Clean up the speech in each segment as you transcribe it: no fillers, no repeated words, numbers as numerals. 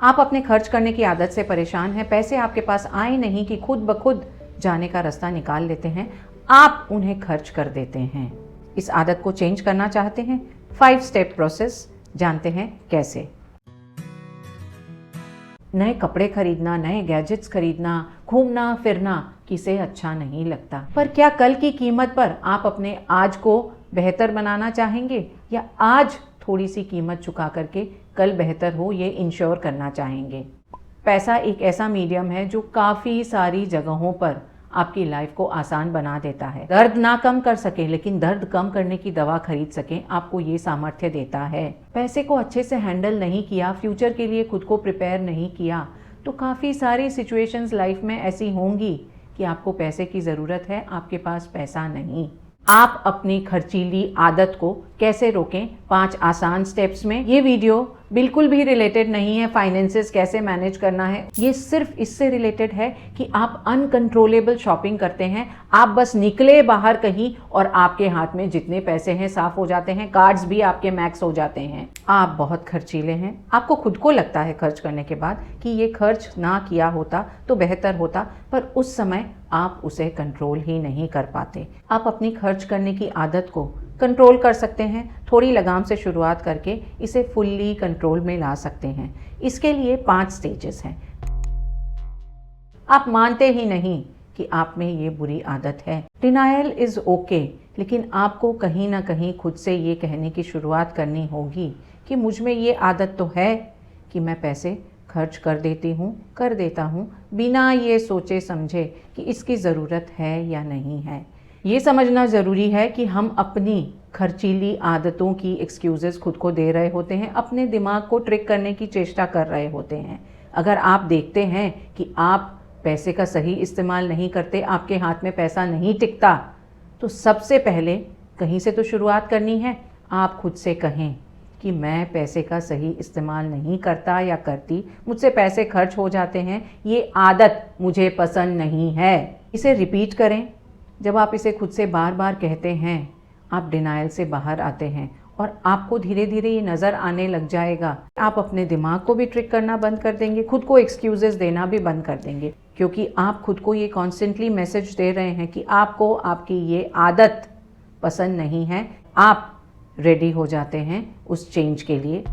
आप अपने खर्च करने की आदत से परेशान हैं, पैसे आपके पास आए नहीं कि खुद ब खुद जाने का रास्ता निकाल लेते हैं, आप उन्हें खर्च कर देते हैं। इस आदत को चेंज करना चाहते हैं? 5 स्टेप प्रोसेस जानते हैं कैसे। नए कपड़े खरीदना, नए गैजेट्स खरीदना, घूमना फिरना किसे अच्छा नहीं लगता, पर क्या कल की कीमत पर आप अपने आज को बेहतर बनाना चाहेंगे, या आज थोड़ी सी कीमत चुका करके कल बेहतर हो ये इंश्योर करना चाहेंगे। पैसा एक ऐसा मीडियम है जो काफ़ी सारी जगहों पर आपकी लाइफ को आसान बना देता है। दर्द ना कम कर सके लेकिन दर्द कम करने की दवा खरीद सके, आपको ये सामर्थ्य देता है। पैसे को अच्छे से हैंडल नहीं किया, फ्यूचर के लिए खुद को प्रिपेयर नहीं किया, तो काफ़ी सारी सिचुएशंस लाइफ में ऐसी होंगी कि आपको पैसे की ज़रूरत है, आपके पास पैसा नहीं। आप अपनी खर्चीली आदत को कैसे रोकें 5 आसान स्टेप्स में। ये वीडियो बिल्कुल भी रिलेटेड नहीं है फाइनेंसेस कैसे मैनेज करना है, ये सिर्फ इससे रिलेटेड है कि आप अनकंट्रोलेबल शॉपिंग करते हैं। आप बस निकले बाहर कहीं और आपके हाथ में जितने पैसे हैं साफ हो जाते हैं, कार्ड्स भी आपके मैक्स हो जाते हैं। आप बहुत खर्चीले हैं, आपको खुद को लगता है खर्च करने के बाद कि ये खर्च ना किया होता तो बेहतर होता, पर उस समय आप उसे कंट्रोल ही नहीं कर पाते। आप अपनी खर्च करने की आदत को कंट्रोल कर सकते हैं, थोड़ी लगाम से शुरुआत करके इसे फुल्ली कंट्रोल में ला सकते हैं। इसके लिए 5 स्टेजेस हैं। आप मानते ही नहीं कि आप में ये बुरी आदत है। डिनायल इज़ ओके, लेकिन आपको कहीं ना कहीं खुद से ये कहने की शुरुआत करनी होगी कि मुझ में ये आदत तो है कि मैं पैसे खर्च कर देता हूँ बिना ये सोचे समझे कि इसकी ज़रूरत है या नहीं है। ये समझना ज़रूरी है कि हम अपनी खर्चीली आदतों की एक्सक्यूज़ेस खुद को दे रहे होते हैं, अपने दिमाग को ट्रिक करने की चेष्टा कर रहे होते हैं। अगर आप देखते हैं कि आप पैसे का सही इस्तेमाल नहीं करते, आपके हाथ में पैसा नहीं टिकता, तो सबसे पहले कहीं से तो शुरुआत करनी है। आप खुद से कहें कि मैं पैसे का सही इस्तेमाल नहीं करता या करती, मुझसे पैसे खर्च हो जाते हैं, ये आदत मुझे पसंद नहीं है। इसे रिपीट करें। जब आप इसे खुद से बार बार कहते हैं, आप डिनायल से बाहर आते हैं और आपको धीरे धीरे ये नज़र आने लग जाएगा। आप अपने दिमाग को भी ट्रिक करना बंद कर देंगे, खुद को एक्सक्यूजेस देना भी बंद कर देंगे, क्योंकि आप खुद को ये कॉन्स्टेंटली मैसेज दे रहे हैं कि आपको आपकी ये आदत पसंद नहीं है। आप रेडी हो जाते हैं उस चेंज के लिए।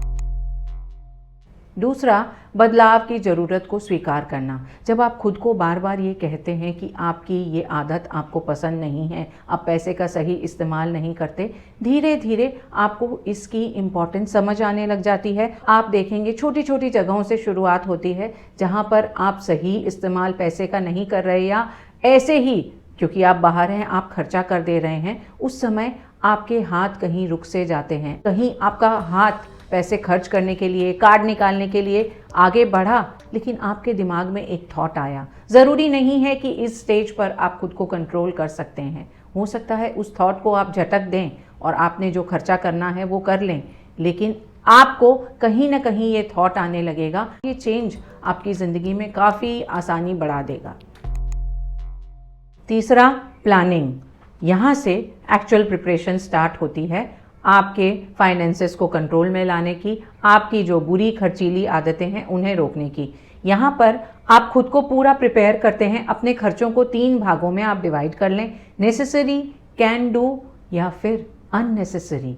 दूसरा, बदलाव की ज़रूरत को स्वीकार करना। जब आप खुद को बार बार ये कहते हैं कि आपकी ये आदत आपको पसंद नहीं है, आप पैसे का सही इस्तेमाल नहीं करते, धीरे धीरे आपको इसकी इम्पोर्टेंस समझ आने लग जाती है। आप देखेंगे छोटी छोटी जगहों से शुरुआत होती है जहाँ पर आप सही इस्तेमाल पैसे का नहीं कर रहे, या ऐसे ही क्योंकि आप बाहर हैं आप खर्चा कर दे रहे हैं, उस समय आपके हाथ कहीं रुक से जाते हैं, कहीं आपका हाथ पैसे खर्च करने के लिए, कार्ड निकालने के लिए आगे बढ़ा, लेकिन आपके दिमाग में एक थॉट आया। ज़रूरी नहीं है कि इस स्टेज पर आप खुद को कंट्रोल कर सकते हैं, हो सकता है उस थॉट को आप झटक दें और आपने जो खर्चा करना है वो कर लें, लेकिन आपको कहीं ना कहीं ये थॉट आने लगेगा। ये चेंज आपकी ज़िंदगी में काफ़ी आसानी बढ़ा देगा। तीसरा, प्लानिंग। यहाँ से एक्चुअल प्रिपरेशन स्टार्ट होती है आपके फाइनेंसेस को कंट्रोल में लाने की, आपकी जो बुरी खर्चीली आदतें हैं उन्हें रोकने की। यहाँ पर आप खुद को पूरा प्रिपेयर करते हैं। अपने खर्चों को 3 भागों में आप डिवाइड कर लें, नेसेसरी, कैन डू या फिर अननेसेसरी।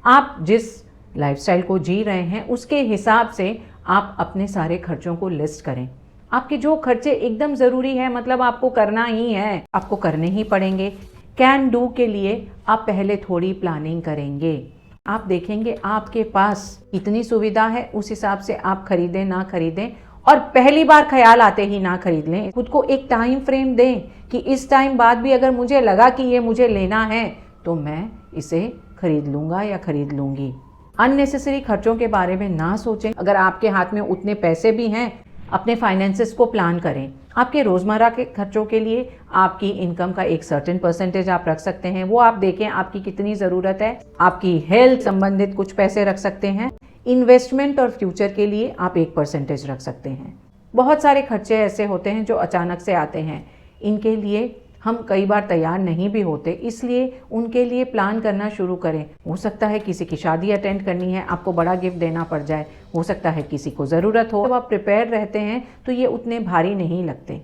आप जिस लाइफस्टाइल को जी रहे हैं उसके हिसाब से आप अपने सारे खर्चों को लिस्ट करें। आपके जो खर्चे एकदम ज़रूरी है, मतलब आपको करना ही है, आपको करने ही पड़ेंगे। कैन डू के लिए आप पहले थोड़ी प्लानिंग करेंगे। आप देखेंगे आपके पास इतनी सुविधा है, उस हिसाब से आप खरीदें ना खरीदें, और पहली बार ख्याल आते ही ना खरीद लें। खुद को एक टाइम फ्रेम दें कि इस टाइम बाद भी अगर मुझे लगा कि ये मुझे लेना है तो मैं इसे खरीद लूँगा या खरीद लूँगी। अननेसेसरी खर्चों के बारे में ना सोचें। अगर आपके हाथ में उतने पैसे भी हैं, अपने फाइनेंसेस को प्लान करें। आपके रोज़मर्रा के खर्चों के लिए आपकी इनकम का एक सर्टेन परसेंटेज आप रख सकते हैं, वो आप देखें आपकी कितनी ज़रूरत है। आपकी हेल्थ संबंधित कुछ पैसे रख सकते हैं। इन्वेस्टमेंट और फ्यूचर के लिए आप 1% रख सकते हैं। बहुत सारे खर्चे ऐसे होते हैं जो अचानक से आते हैं, इनके लिए हम कई बार तैयार नहीं भी होते, इसलिए उनके लिए प्लान करना शुरू करें। हो सकता है किसी की शादी अटेंड करनी है, आपको बड़ा गिफ्ट देना पड़ जाए, हो सकता है किसी को ज़रूरत हो। जब आप प्रिपेयर रहते हैं तो ये उतने भारी नहीं लगते।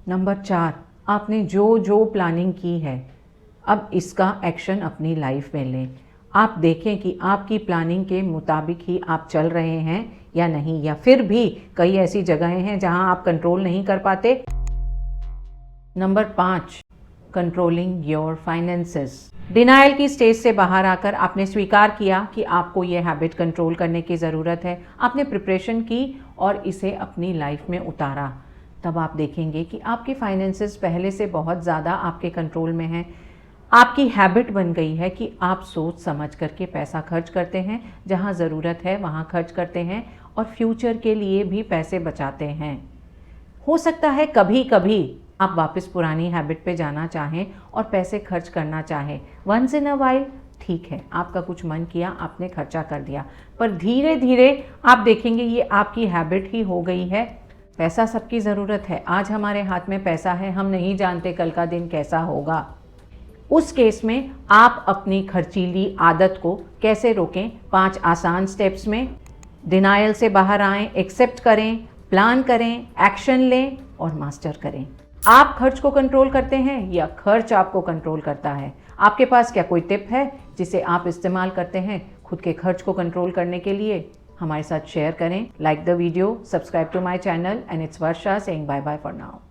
नंबर 4, आपने जो जो प्लानिंग की है अब इसका एक्शन अपनी लाइफ में लें। आप देखें कि आपकी प्लानिंग के मुताबिक ही आप चल रहे हैं या नहीं, या फिर भी कई ऐसी जगहें हैं जहां आप कंट्रोल नहीं कर पाते। Number 5, controlling your finances. Denial की स्टेज से बाहर आकर आपने स्वीकार किया कि आपको ये हैबिट कंट्रोल करने की ज़रूरत है। आपने प्रिपरेशन की और इसे अपनी लाइफ में उतारा। तब आप देखेंगे कि आपके फाइनेंसेस पहले से बहुत ज़्यादा आपके कंट्रोल में हैं। आपकी हैबिट बन गई है कि आप सोच समझ करके पैसा खर्च करते हैं, जहां ज़रूरत है वहां खर्च करते हैं और फ्यूचर के लिए भी पैसे बचाते हैं। हो सकता है कभी कभी आप वापस पुरानी हैबिट पे जाना चाहें और पैसे खर्च करना चाहें। वंस इन अ वाइल ठीक है, आपका कुछ मन किया, आपने खर्चा कर दिया, पर धीरे धीरे आप देखेंगे ये आपकी हैबिट ही हो गई है। पैसा सबकी ज़रूरत है, आज हमारे हाथ में पैसा है, हम नहीं जानते कल का दिन कैसा होगा। उस केस में आप अपनी खर्चीली आदत को कैसे रोकें? 5 आसान स्टेप्स में डिनायल से बाहर आएं, एक्सेप्ट करें, प्लान करें, एक्शन लें और मास्टर करें। आप खर्च को कंट्रोल करते हैं या खर्च आपको कंट्रोल करता है? आपके पास क्या कोई टिप है जिसे आप इस्तेमाल करते हैं खुद के खर्च को कंट्रोल करने के लिए? हमारे साथ शेयर करें। Like the video, subscribe to my channel and it's Varsha saying bye bye for now.